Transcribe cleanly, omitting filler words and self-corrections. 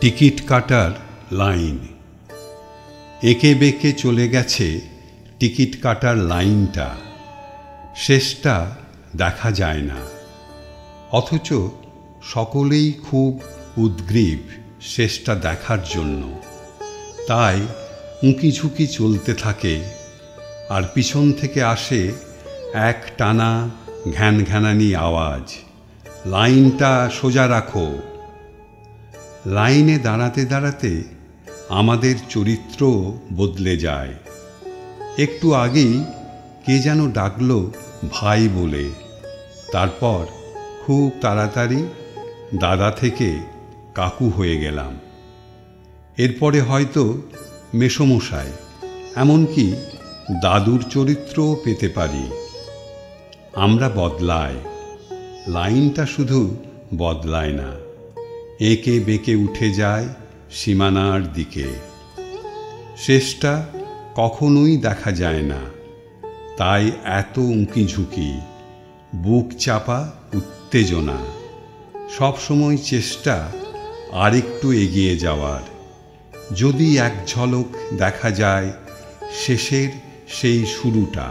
Ticket কাটার line. এঁকে বেঁকে চলে গেছে টিকিট কাটার লাইনটা, শেষটা দেখা যায় না। অথচ সকলেই খুব উদ্গ্রীব শেষটা দেখার জন্য। তাই উঁকি ঝুঁকি চলতে থাকে, আর পিছন থেকে আসে এক টানা ঘ্যানঘ্যানানি আওয়াজ, লাইনটা সোজা রাখো। লাইনে দাঁড়াতে দাঁড়াতে আমাদের চরিত্র বদলে যায়। একটু আগেই কে যেন ডাকল ভাই বলে, তারপর খুব তাড়াতাড়ি দাদা থেকে কাকু হয়ে গেলাম। এরপরে হয়তো মেসোমশাই, এমনকি দাদুর চরিত্রও পেতে পারি। আমরা বদলাই, লাইনটা শুধু বদলায় না, এঁকে বেঁকে উঠে যায় সীমানার দিকে। শেষটা কখনোই দেখা যায় না, তাই এত উঁকি ঝুঁকি, বুক চাপা উত্তেজনা, সবসময় চেষ্টা আরেকটু এগিয়ে যাওয়ার। যদি এক ঝলক দেখা যায় শেষের সেই শুরুটা।